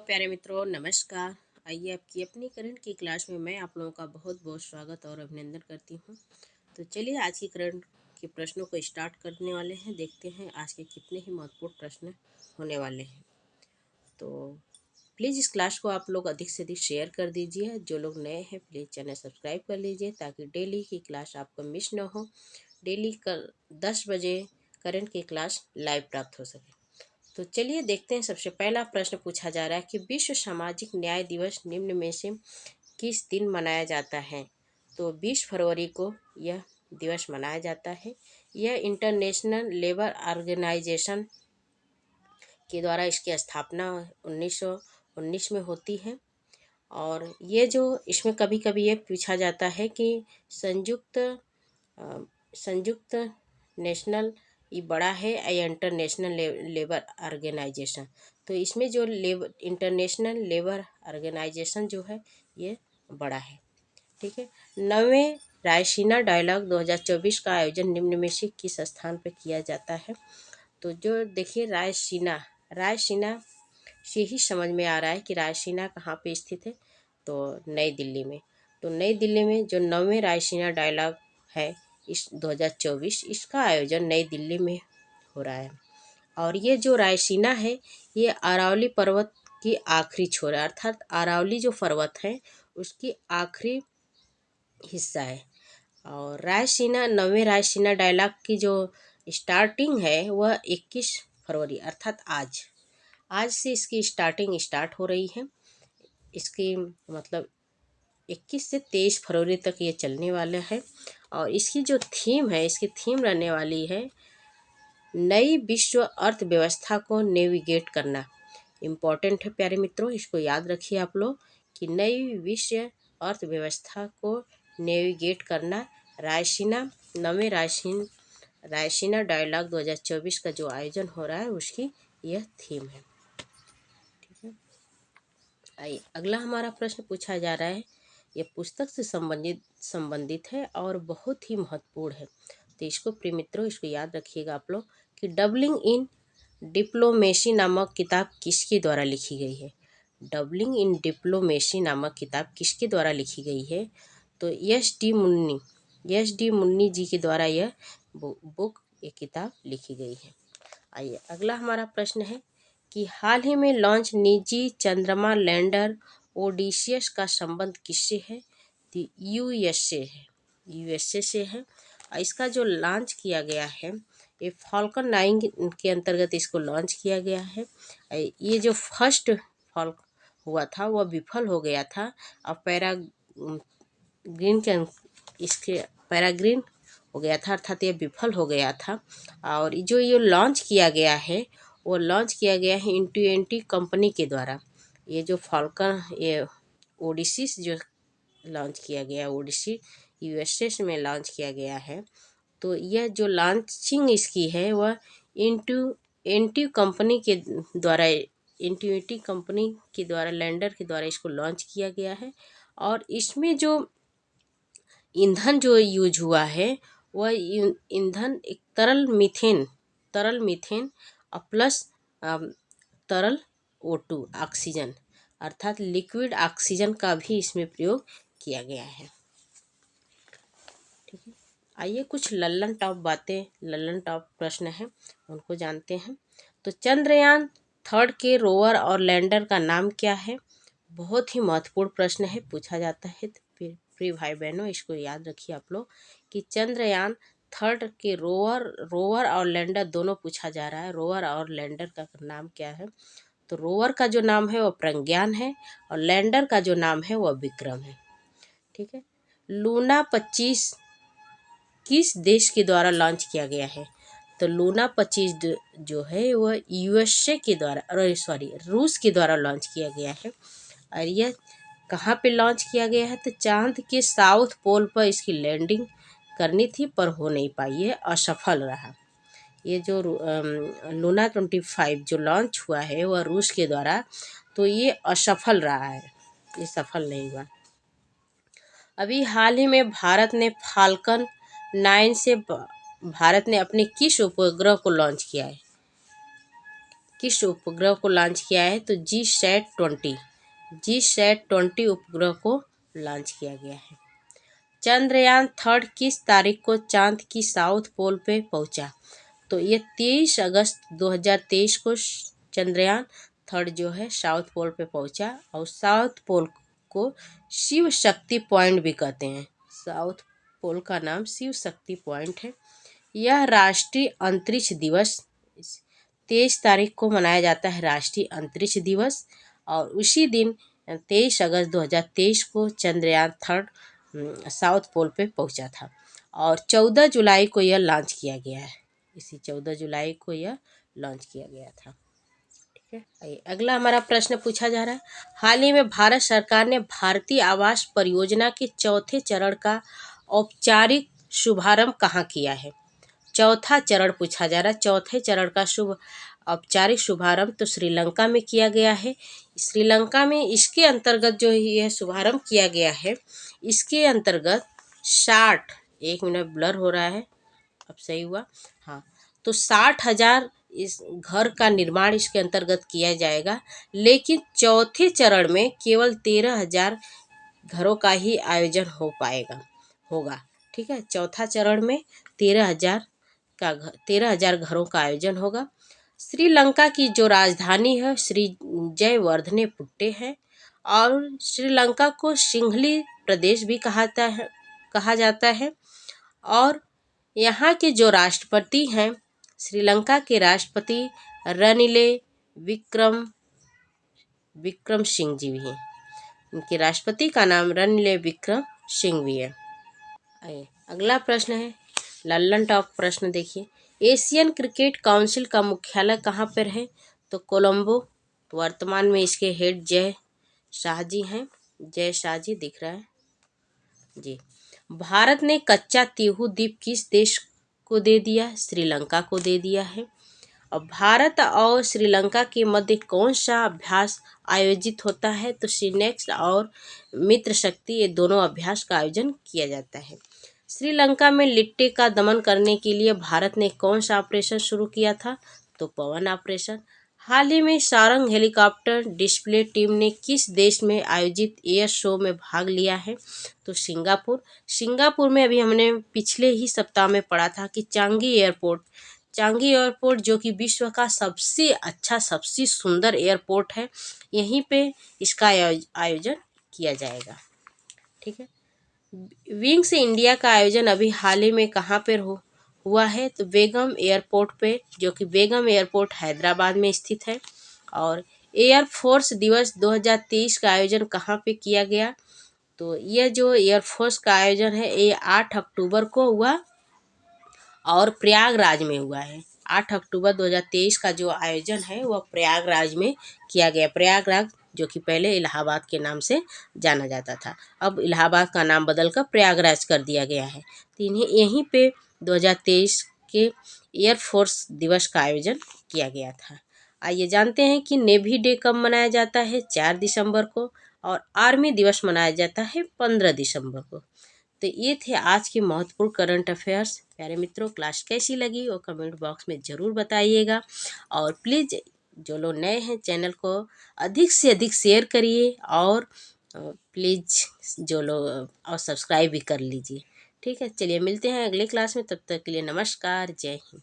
प्यारे मित्रों, नमस्कार। आइए आपकी अपनी करंट की क्लास में मैं आप लोगों का बहुत बहुत स्वागत और अभिनंदन करती हूँ। तो चलिए आज की करंट के प्रश्नों को स्टार्ट करने वाले हैं। देखते हैं आज के कितने ही महत्वपूर्ण प्रश्न होने वाले हैं। तो प्लीज़ इस क्लास को आप लोग अधिक से अधिक शेयर कर दीजिए। जो लोग नए हैं प्लीज़ चैनल सब्सक्राइब कर लीजिए ताकि डेली की क्लास आपको मिस ना हो। डेली कल 10 बजे करंट की क्लास लाइव प्राप्त हो सके। तो चलिए देखते हैं। सबसे पहला प्रश्न पूछा जा रहा है कि विश्व सामाजिक न्याय दिवस निम्न में से किस दिन मनाया जाता है। तो 20 फरवरी को यह दिवस मनाया जाता है। यह इंटरनेशनल लेबर ऑर्गेनाइजेशन के द्वारा इसकी स्थापना 1919 में होती है। और ये जो इसमें कभी कभी ये पूछा जाता है कि संयुक्त संयुक्त नेशनल ये बड़ा है या इंटरनेशनल लेबर ऑर्गेनाइजेशन। तो इसमें जो लेबर इंटरनेशनल लेबर ऑर्गेनाइजेशन जो है ये बड़ा है। ठीक है। 9वें रायसीना डायलॉग 2024 का आयोजन निम्न में से किस स्थान पर किया जाता है। तो जो देखिए रायसीना से ही समझ में आ रहा है कि रायसीना कहाँ पे स्थित है। तो नई दिल्ली में। तो नई दिल्ली में जो 9वें रायसीना डायलॉग है इस 2024 इसका आयोजन नई दिल्ली में हो रहा है। और ये जो रायसीना है ये अरावली पर्वत की आखिरी छोर है, अर्थात अरावली जो पर्वत है उसकी आखिरी हिस्सा है। और रायसीना 9वें रायसीना डायलॉग की जो स्टार्टिंग है वह 21 फरवरी अर्थात आज से इसकी स्टार्टिंग स्टार्ट हो रही है। इसकी मतलब 21 से 23 फरवरी तक ये चलने वाला है। और इसकी जो थीम है इसकी थीम रहने वाली है नई विश्व अर्थव्यवस्था को नेविगेट करना। इम्पॉर्टेंट है प्यारे मित्रों, इसको याद रखिए आप लोग कि नई विश्व अर्थव्यवस्था को नेविगेट करना। रायसीना 9वें रायसीना डायलॉग 2024 का जो आयोजन हो रहा है उसकी यह थीम है। ठीक है। आइए अगला हमारा प्रश्न पूछा जा रहा है। ये पुस्तक से संबंधित है और बहुत ही महत्वपूर्ण है। तो इसको प्रिय मित्रों इसको याद रखिएगा आप लोग कि डबलिंग इन डिप्लोमेसी नामक किताब किसके द्वारा लिखी गई है। डबलिंग इन डिप्लोमेसी नामक किताब किसके द्वारा लिखी गई है। तो एस डी मुन्नी जी के द्वारा यह ये किताब लिखी गई है। आइए अगला हमारा प्रश्न है कि हाल ही में लॉन्च निजी चंद्रमा लैंडर ओडिसियस का संबंध किससे है। तो यूएसए से है। और इसका जो लॉन्च किया गया है ये फॉल्कन 9 के अंतर्गत इसको लॉन्च किया गया है। ये जो फर्स्ट फॉल हुआ था वह विफल हो गया था और पैराग्रीन हो गया था, अर्थात ये विफल हो गया था। और जो ये लॉन्च किया गया है वो लॉन्च किया गया है इंट्यूएंटी कंपनी के द्वारा। ये जो फॉल्कन ये ओडिसीज जो लॉन्च किया गया ओडिसी यूएसए में लॉन्च किया गया है। तो यह जो लॉन्चिंग इसकी है वह इंट्यूएंटी कंपनी के द्वारा इंट्यूएंटी कंपनी के द्वारा लैंडर के द्वारा इसको लॉन्च किया गया है। और इसमें जो ईंधन जो यूज हुआ है वह ईंधन एक तरल मीथेन और प्लस तरल O2 ऑक्सीजन अर्थात लिक्विड ऑक्सीजन का भी इसमें प्रयोग किया गया है। ठीक है। आइए कुछ लल्लन टॉप प्रश्न हैं उनको जानते हैं। तो चंद्रयान 3 के रोवर और लैंडर का नाम क्या है। बहुत ही महत्वपूर्ण प्रश्न है, पूछा जाता है। तो फिर प्रिय भाई बहनों इसको याद रखिए आप लोग कि चंद्रयान 3 के रोवर और लैंडर दोनों पूछा जा रहा है। रोवर और लैंडर का नाम क्या है। तो रोवर का जो नाम है वह प्रज्ञान है और लैंडर का जो नाम है वह विक्रम है। ठीक है। लूना 25 किस देश के द्वारा लॉन्च किया गया है। तो लूना 25 जो है वह यूएसए के द्वारा रूस के द्वारा लॉन्च किया गया है। और यह कहाँ पे लॉन्च किया गया है। तो चांद के साउथ पोल पर इसकी लैंडिंग करनी थी पर हो नहीं पाई, है असफल रहा। ये जो लूना 25 जो लॉन्च हुआ है वह रूस के द्वारा, तो ये असफल रहा है, ये सफल नहीं हुआ। अभी हाल ही में भारत ने फाल्कन 9 से भारत ने अपने किस उपग्रह को लॉन्च किया है। किस उपग्रह को लॉन्च किया है? तो जी सैट 20 उपग्रह को लॉन्च किया गया है। चंद्रयान 3 किस तारीख को चांद की साउथ पोल पे पहुंचा? तो ये 23 अगस्त 2023 को चंद्रयान 3 जो है साउथ पोल पे पहुंचा। और साउथ पोल को शिव शक्ति पॉइंट भी कहते हैं। साउथ पोल का नाम शिव शक्ति पॉइंट है। यह राष्ट्रीय अंतरिक्ष दिवस 23 तारीख को मनाया जाता है, राष्ट्रीय अंतरिक्ष दिवस। और उसी दिन 23 अगस्त 2023 को चंद्रयान 3 साउथ पोल पे पहुंचा था। और 14 जुलाई को यह लॉन्च किया गया है। इसी 14 जुलाई को यह लॉन्च किया गया था। ठीक है, आइए अगला हमारा प्रश्न पूछा जा रहा है। हाल ही में भारत सरकार ने भारतीय आवास परियोजना के चौथे चरण का औपचारिक शुभारंभ कहाँ किया है? चौथा चरण पूछा जा रहा है। चौथे चरण का औपचारिक शुभारंभ तो श्रीलंका में किया गया है। श्रीलंका में इसके अंतर्गत जो यह शुभारंभ किया गया है, इसके अंतर्गत 60, एक मिनट ब्लर हो रहा है, अब सही हुआ, हाँ, तो 60,000 इस घर का निर्माण इसके अंतर्गत किया जाएगा। लेकिन चौथे चरण में केवल 13,000 घरों का ही आयोजन होगा। ठीक है, चौथा चरण में 13,000 घरों का आयोजन होगा। श्रीलंका की जो राजधानी है श्री जयवर्धने पुट्टे है। और श्रीलंका को सिंहली प्रदेश भी कहा जाता है। और यहाँ के जो राष्ट्रपति हैं, श्रीलंका के राष्ट्रपति रनिले विक्रम सिंह जी भी हैं। उनके राष्ट्रपति का नाम रनिले विक्रम सिंह भी है। अगला प्रश्न है लल्लन टॉप प्रश्न, देखिए। एशियन क्रिकेट काउंसिल का मुख्यालय कहाँ पर है? तो कोलंबो। वर्तमान में इसके हेड जय शाह जी हैं। जय शाह जी दिख रहा है जी। भारत ने कच्चा तीहू द्वीप किस देश को दे दिया? श्रीलंका को दे दिया है। और भारत और श्रीलंका के मध्य कौन सा अभ्यास आयोजित होता है? तो सिनेक्स और मित्र शक्ति, ये दोनों अभ्यास का आयोजन किया जाता है। श्रीलंका में लिट्टे का दमन करने के लिए भारत ने कौन सा ऑपरेशन शुरू किया था? तो पवन ऑपरेशन। हाल ही में सारंग हेलीकॉप्टर डिस्प्ले टीम ने किस देश में आयोजित एयर शो में भाग लिया है? तो सिंगापुर में अभी हमने पिछले ही सप्ताह में पढ़ा था कि चांगी एयरपोर्ट जो कि विश्व का सबसे अच्छा, सबसे सुंदर एयरपोर्ट है, यहीं पे इसका आयोजन किया जाएगा। ठीक है, विंग्स इंडिया का आयोजन अभी हाल ही में कहाँ पर हुआ है? तो बेगम एयरपोर्ट पे, जो कि बेगम एयरपोर्ट हैदराबाद में स्थित है। और एयरफोर्स दिवस 2023 का आयोजन कहाँ पे किया गया? तो यह जो एयरफोर्स का आयोजन है ये 8 अक्टूबर को हुआ और प्रयागराज में हुआ है। 8 अक्टूबर 2023 का जो आयोजन है वह प्रयागराज में किया गया। प्रयागराज जो कि पहले इलाहाबाद के नाम से जाना जाता था, अब इलाहाबाद का नाम बदलकर प्रयागराज कर दिया गया है। तो यहीं पे 2023 के एयरफोर्स दिवस का आयोजन किया गया था। आइए जानते हैं कि नेवी डे कब मनाया जाता है? 4 दिसंबर को। और आर्मी दिवस मनाया जाता है 15 दिसंबर को। तो ये थे आज के महत्वपूर्ण करंट अफेयर्स। प्यारे मित्रों, क्लास कैसी लगी वो कमेंट बॉक्स में ज़रूर बताइएगा। और प्लीज़ जो लोग नए हैं चैनल को अधिक से अधिक शेयर करिए। और प्लीज़ जो लोग और सब्सक्राइब भी कर लीजिए। ठीक है, चलिए मिलते हैं अगले क्लास में, तब तक के लिए नमस्कार, जय हिंद।